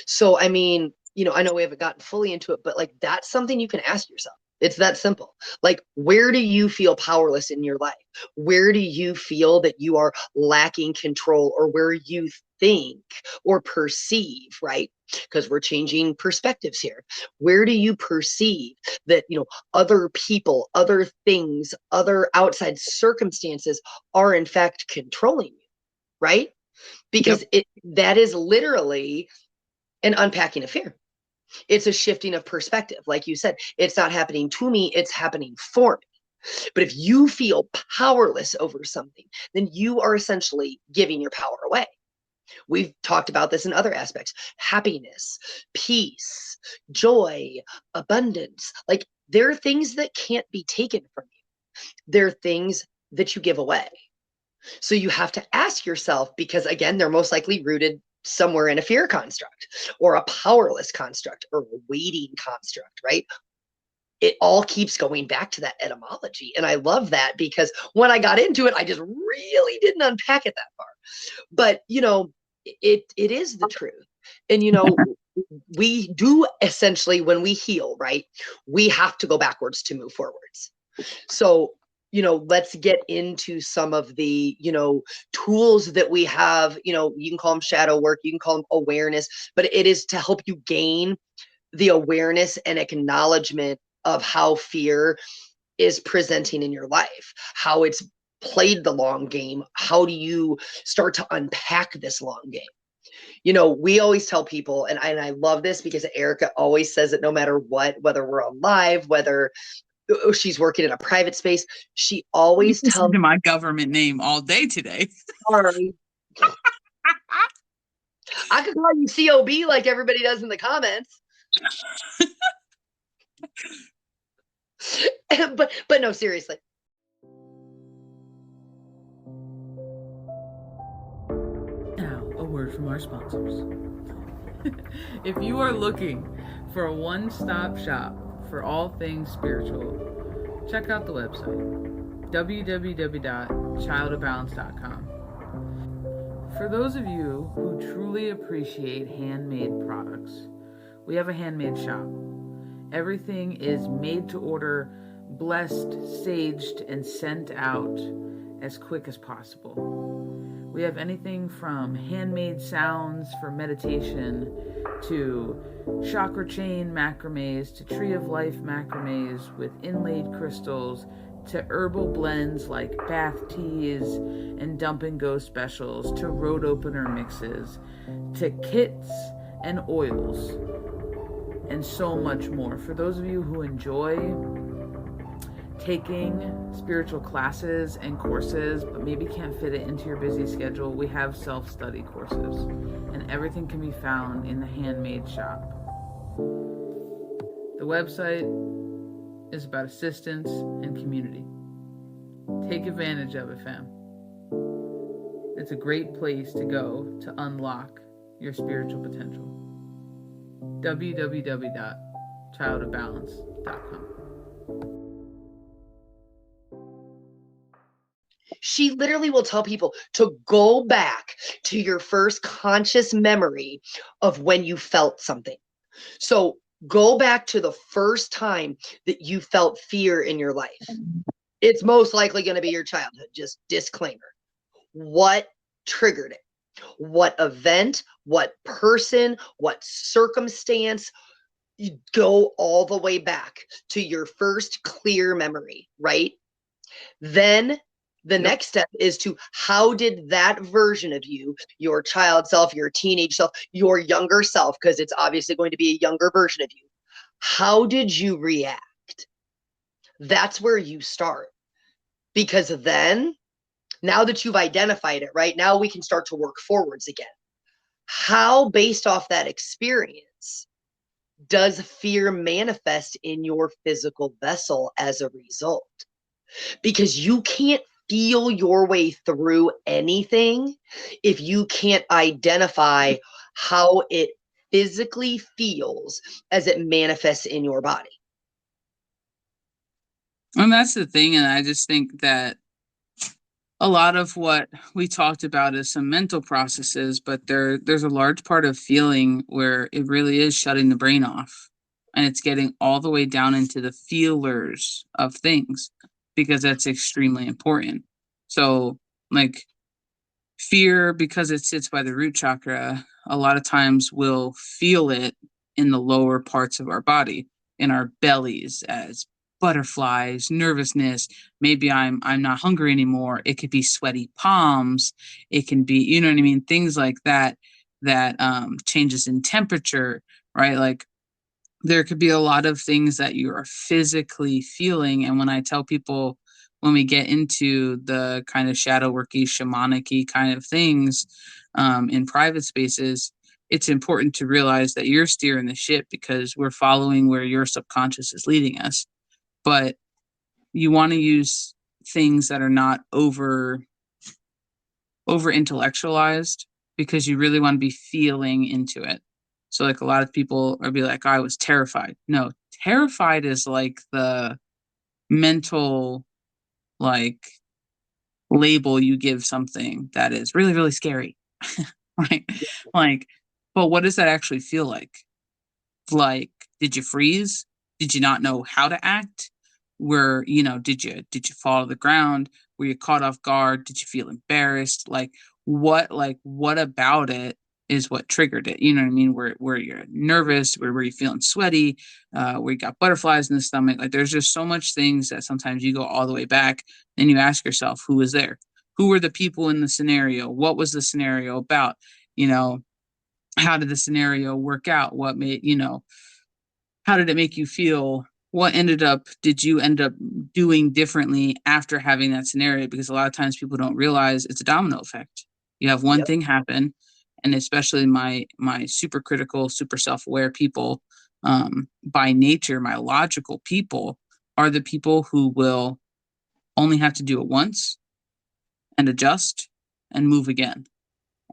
So, I mean, you know, I know we haven't gotten fully into it, but like, that's something you can ask yourself. It's that simple. Like, where do you feel powerless in your life? Where do you feel that you are lacking control, or where you think or perceive, right? Because we're changing perspectives here. Where do you perceive that, you know, other people, other things, other outside circumstances are in fact controlling you, right? Because that is literally an unpacking of fear. It's a shifting of perspective. Like you said, it's not happening to me, it's happening for me. But if you feel powerless over something, then you are essentially giving your power away. We've talked about this in other aspects: happiness, peace, joy, abundance. Like, there are things that can't be taken from you. They're things that you give away. So you have to ask yourself, because again, they're most likely rooted somewhere in a fear construct, or a powerless construct, or a waiting construct, right? It all keeps going back to that etymology. And I love that, because when I got into it, I just really didn't unpack it that far. But, you know, it is the truth. And, we do essentially, when we heal, right, we have to go backwards to move forwards. So, let's get into some of the, tools that we have. You can call them shadow work, you can call them awareness, but it is to help you gain the awareness and acknowledgement of how fear is presenting in your life, how it's played the long game. How do you start to unpack this long game? We always tell people, and I love this because Erika always says it no matter what, whether we're on live, whether she's working in a private space, she always tells me my government name all day today. Sorry. I could call you COB like everybody does in the comments. but no, seriously. Now, a word from our sponsors. If you are looking for a one-stop shop for all things spiritual, check out the website, www.childofbalance.com. For those of you who truly appreciate handmade products, we have a handmade shop. Everything is made to order, blessed, saged, and sent out as quick as possible. We have anything from handmade sounds for meditation to chakra chain macrames to tree of life macrames with inlaid crystals to herbal blends like bath teas and dump and go specials to road opener mixes to kits and oils and so much more. For those of you who enjoy taking spiritual classes and courses but maybe can't fit it into your busy schedule, we have self-study courses, and everything can be found in the handmade shop. The website is about assistance and community. Take advantage of it, fam. It's a great place to go to unlock your spiritual potential. www.childofbalance.com. She literally will tell people to go back to your first conscious memory of when you felt something. So go back to the first time that you felt fear in your life. It's most likely going to be your childhood. Just disclaimer. What triggered it? What event? What person? What circumstance? You go all the way back to your first clear memory, right? Then the next step is to, how did that version of you, your child self, your teenage self, your younger self, because it's obviously going to be a younger version of you, how did you react? That's where you start. Because then, now that you've identified it, right, now we can start to work forwards again. How, based off that experience, does fear manifest in your physical vessel as a result? Because you can't feel your way through anything if you can't identify how it physically feels as it manifests in your body. And that's the thing. And I just think that a lot of what we talked about is some mental processes, but there's a large part of feeling where it really is shutting the brain off, and it's getting all the way down into the feelers of things, because that's extremely important. So like fear, because it sits by the root chakra, a lot of times we'll feel it in the lower parts of our body, in our bellies, as butterflies, nervousness. Maybe I'm not hungry anymore. It could be sweaty palms. It can be, you know what I mean? Things like that, changes in temperature, right? Like there could be a lot of things that you are physically feeling. And when I tell people, when we get into the kind of shadow worky, shamanic-y kind of things in private spaces, it's important to realize that you're steering the ship, because we're following where your subconscious is leading us. But you want to use things that are not over intellectualized, because you really want to be feeling into it. So like a lot of people are be like, I was terrified. No, terrified is like the mental like label you give something that is really, really scary. Right? Like, But what does that actually feel like? Like, did you freeze? Did you not know how to act? Did you fall to the ground? Were you caught off guard? Did you feel embarrassed? What about it is what triggered it? You know what I mean? Where you're nervous, where you feeling sweaty, where you got butterflies in the stomach. Like, there's just so much things that sometimes you go all the way back and you ask yourself, who was there? Who were the people in the scenario? What was the scenario about? You know, how did the scenario work out? How did it make you feel? Did you end up doing differently after having that scenario? Because a lot of times people don't realize it's a domino effect. You have one Yep. thing happen, and especially my super critical, super self-aware people, by nature, my logical people are the people who will only have to do it once and adjust and move again.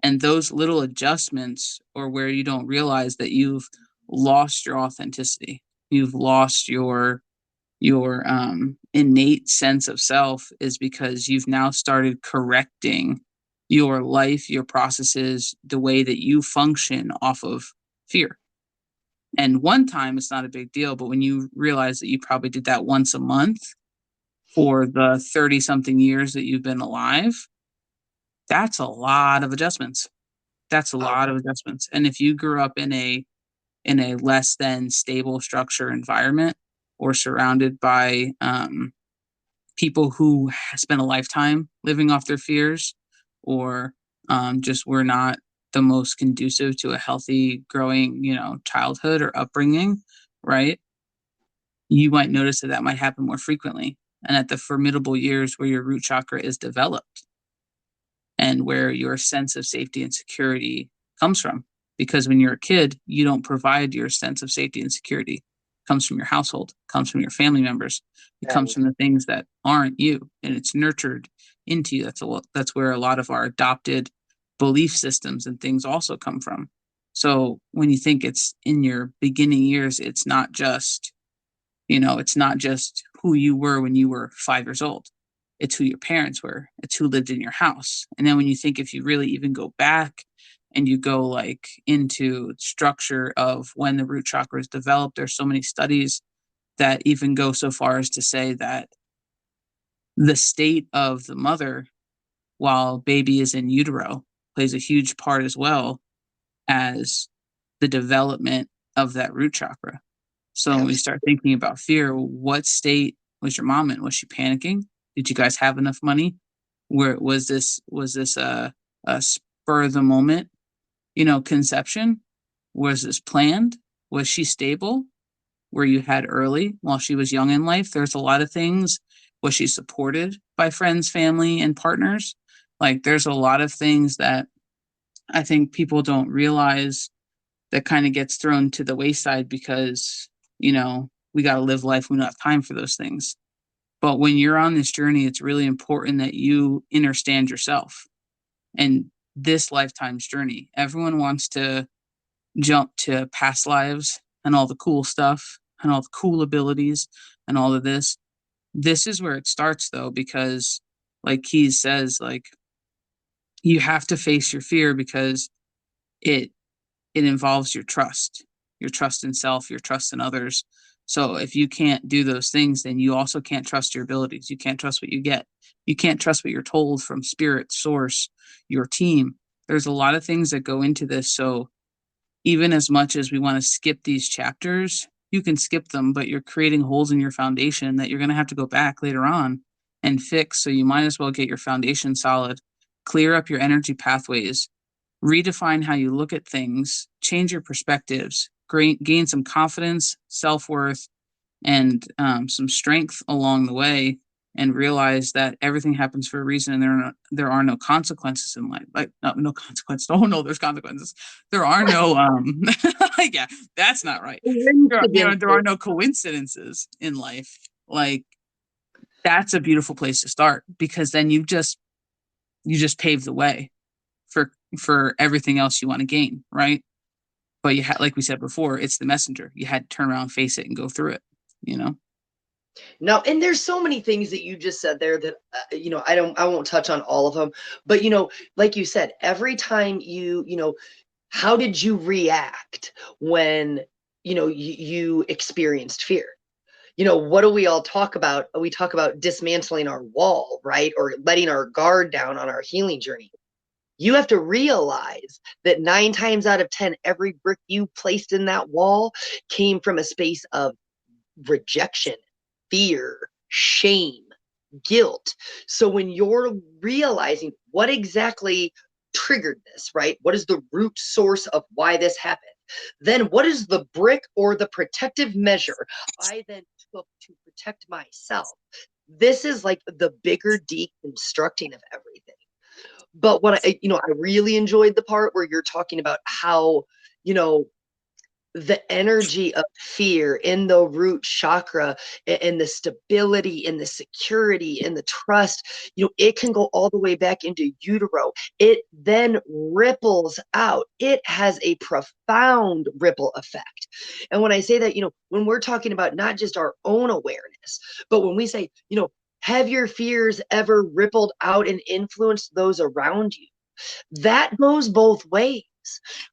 And those little adjustments are where you don't realize that you've lost your authenticity. You've lost your innate sense of self, is because you've now started correcting your life, your processes, the way that you function off of fear. And one time it's not a big deal, but when you realize that you probably did that once a month for the 30 something years that you've been alive, that's a lot of adjustments. That's a lot of adjustments. And if you grew up in a less than stable structure environment, or surrounded by people who spent a lifetime living off their fears, or just were not the most conducive to a healthy growing, childhood or upbringing, right? You might notice that might happen more frequently. And at the formidable years where your root chakra is developed, and where your sense of safety and security comes from. Because when you're a kid, you don't provide your sense of safety and security. It comes from your household, comes from your family members. It comes from the things that aren't you, and it's nurtured into you. That's where a lot of our adopted belief systems and things also come from. So when you think it's in your beginning years, it's not just who you were when you were 5 years old. It's who your parents were. It's who lived in your house. And then when you think, if you really even go back and you go like into structure of when the root chakra is developed, there's so many studies that even go so far as to say that the state of the mother while baby is in utero plays a huge part as well as the development of that root chakra. So when we start thinking about fear, what state was your mom in? Was she panicking? Did you guys have enough money? Where was this a spur of the moment, conception? Was this planned? Was she stable? Where you had early while she was young in life? There's a lot of things. Was she supported by friends, family, and partners? Like, there's a lot of things that I think people don't realize, that kind of gets thrown to the wayside because, we got to live life. We don't have time for those things. But when you're on this journey, it's really important that you understand yourself and this lifetime's journey. Everyone wants to jump to past lives and all the cool stuff and all the cool abilities and all of this. This is where it starts, though, because like Keys says, like, you have to face your fear, because it involves your trust in self, your trust in others. So if you can't do those things, then you also can't trust your abilities. You can't trust what you get. You can't trust what you're told from spirit, source, your team. There's a lot of things that go into this. So even as much as we want to skip these chapters, you can skip them, but you're creating holes in your foundation that you're going to have to go back later on and fix. So you might as well get your foundation solid, clear up your energy pathways, redefine how you look at things, change your perspectives, gain some confidence, self-worth, and some strength along the way, and realize that everything happens for a reason, and there are no consequences in life. Like, no consequences. Oh no, there's consequences. There are no yeah, that's not right. There are no coincidences in life. Like, that's a beautiful place to start, because then you just pave the way for everything else you want to gain, right? But you had, like we said before, it's the messenger. You had to turn around, face it, and go through it. No, and there's so many things that you just said there that I won't touch on all of them, but like you said, every time you How did you react when, you experienced fear? What do we all talk about? We talk about dismantling our wall, right? Or letting our guard down on our healing journey. You have to realize that 9 times out of 10, every brick you placed in that wall came from a space of rejection, fear, shame, guilt. So when you're realizing what exactly triggered this, right? What is the root source of why this happened? Then what is the brick or the protective measure I then took to protect myself? This is like the bigger deconstructing of everything. But I really enjoyed the part where you're talking about how, you know, the energy of fear in the root chakra and the stability and the security and the trust, it can go all the way back into utero. It then ripples out. It has a profound ripple effect. And when I say that, when we're talking about not just our own awareness, but when we say, have your fears ever rippled out and influenced those around you? That goes both ways.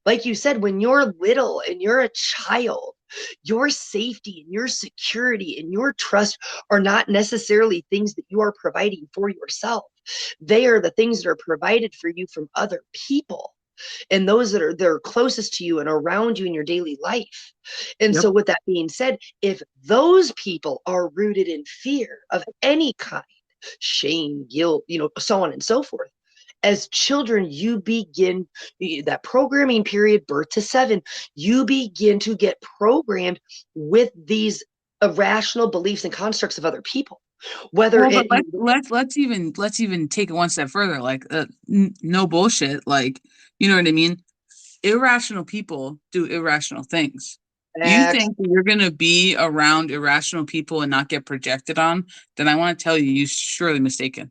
Like you said, when you're little and you're a child, your safety and your security and your trust are not necessarily things that you are providing for yourself. They are the things that are provided for you from other people and those that are closest to you and around you in your daily life. And Yep. so with that being said, if those people are rooted in fear of any kind, shame, guilt, so on and so forth, as children, you begin that programming period, birth to 7, you begin to get programmed with these irrational beliefs and constructs of other people. Whether Well, but it, let's even take it one step further. Like, no bullshit. Like, you know what I mean? Irrational people do irrational things. You think that you're gonna be around irrational people and not get projected on? Then I want to tell you, you're surely mistaken,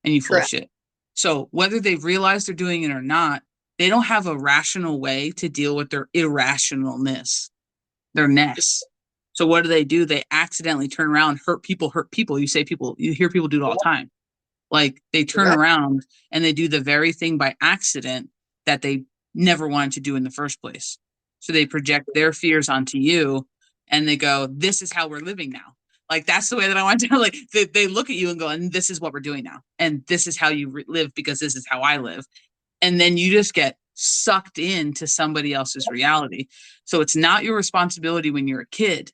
and you full of correct. shit. So whether they've realized they're doing it or not, they don't have a rational way to deal with their irrationalness, their ness. So what do? They accidentally turn around, hurt people, hurt people. You hear people do it all the time. Like, they turn Correct. around and they do the very thing by accident that they never wanted to do in the first place. So they project their fears onto you and they go, this is how we're living now. Like, that's the way that I want to, like, they look at you and go, and this is what we're doing now. And this is how you live because this is how I live. And then you just get sucked into somebody else's reality. So it's not your responsibility when you're a kid.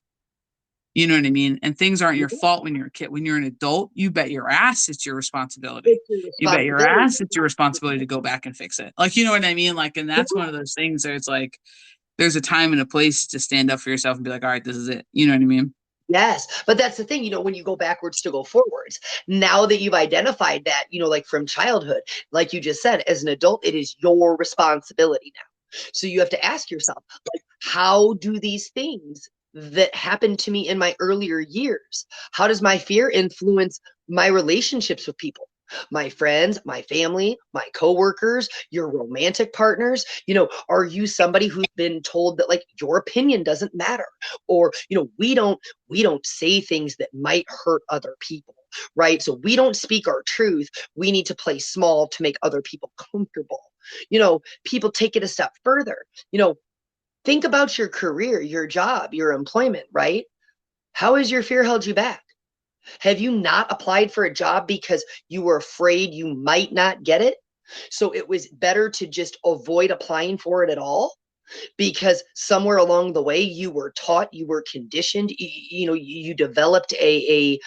You know what I mean? And things aren't your fault when you're a kid. When you're an adult, you bet your ass it's your responsibility. It's your You bet your responsibility. ass it's your responsibility to go back and fix it. Like, you know what I mean? Like, and that's one of those things where it's like, there's a time and a place to stand up for yourself and be like, all right, this is it. You know what I mean? Yes, but that's the thing, when you go backwards to go forwards. Now that you've identified that, like from childhood, like you just said, as an adult, it is your responsibility now. So you have to ask yourself, like, how do these things that happened to me in my earlier years, how does my fear influence my relationships with people? My friends, my family, my coworkers, your romantic partners, are you somebody who's been told that, like, your opinion doesn't matter? Or, we don't say things that might hurt other people, right? So we don't speak our truth. We need to play small to make other people comfortable. People take it a step further. Think about your career, your job, your employment, right? How has your fear held you back? Have you not applied for a job because you were afraid you might not get it? So it was better to just avoid applying for it at all, because somewhere along the way you were taught, you were conditioned, you developed a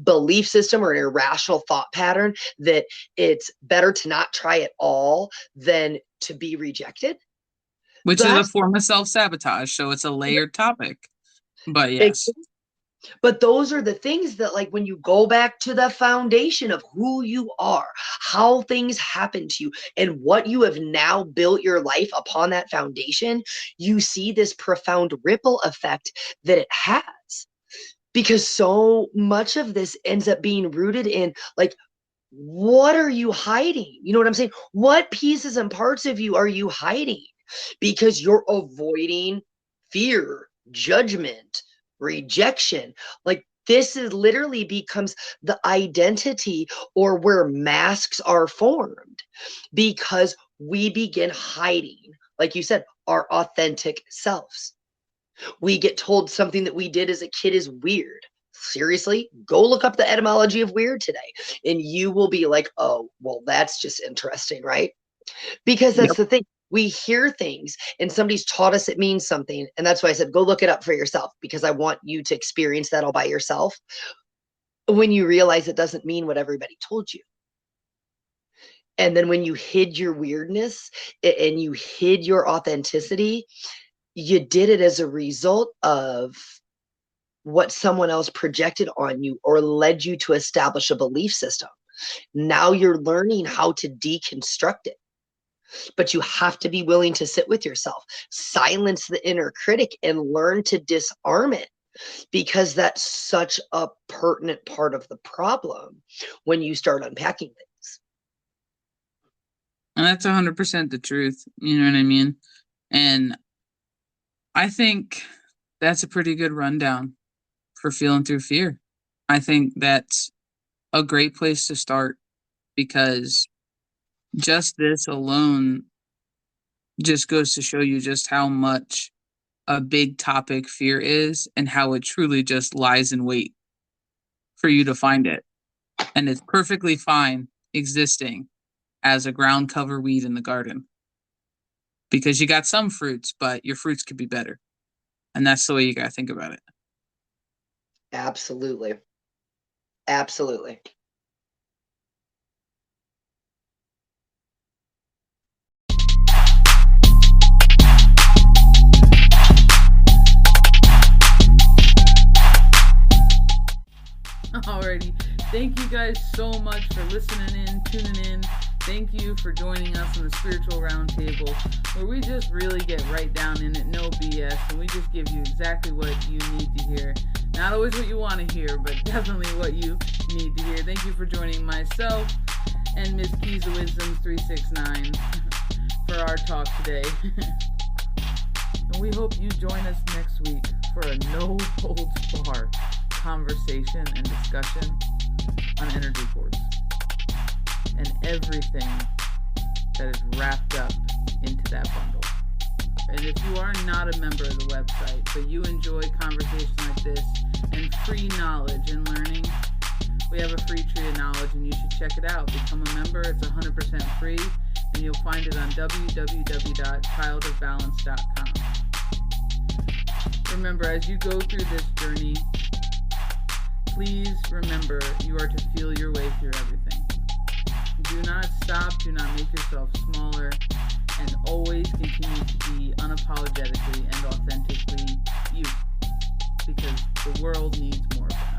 belief system or an irrational thought pattern that it's better to not try at all than to be rejected. Which is a That's form of self-sabotage. So it's a layered topic. But yes. But those are the things that, like, when you go back to the foundation of who you are, how things happen to you, and what you have now built your life upon that foundation, you see this profound ripple effect that it has. Because so much of this ends up being rooted in, like, what are you hiding? You know what I'm saying? What pieces and parts of you are you hiding? Because you're avoiding fear, judgment, rejection. Like, this is literally becomes the identity, or where masks are formed, because we begin hiding like you said, our authentic selves. We get told something that we did as a kid is weird. Seriously, go look up the etymology of weird today, and you will be like, oh, well, that's just interesting, right? Because that's the thing. We hear things and somebody's taught us it means something. And that's why I said, go look it up for yourself, because I want you to experience that all by yourself. When you realize it doesn't mean what everybody told you. And then when you hid your weirdness and you hid your authenticity, you did it as a result of what someone else projected on you or led you to establish a belief system. Now you're learning how to deconstruct it. But you have to be willing to sit with yourself, silence the inner critic, and learn to disarm it, because that's such a pertinent part of the problem when you start unpacking things. And that's 100% the truth. You know what I mean? And I think that's a pretty good rundown for feeling through fear. I think that's a great place to start, because just this alone just goes to show you just how much a big topic fear is, and how it truly just lies in wait for you to find it. And it's perfectly fine existing as a ground cover weed in the garden, because you got some fruits, but your fruits could be better. And that's the way you got to think about it. Absolutely. Absolutely. Alrighty. Thank you guys so much for listening in, tuning in. Thank you for joining us on the Spiritual Roundtable, where we just really get right down in it, no BS, and we just give you exactly what you need to hear. Not always what you want to hear, but definitely what you need to hear. Thank you for joining myself and Miss Keys of Wisdoms 369 for our talk today. And we hope you join us next week for a no-holds-barred conversation and discussion on energy cords and everything that is wrapped up into that bundle. And if you are not a member of the website, but you enjoy conversations like this and free knowledge and learning, we have a free tree of knowledge, and you should check it out. Become a member. It's 100% free, and you'll find it on www.childofbalance.com. Remember, as you go through this journey, please remember you are to feel your way through everything. Do not stop, do not make yourself smaller, and always continue to be unapologetically and authentically you, because the world needs more of that.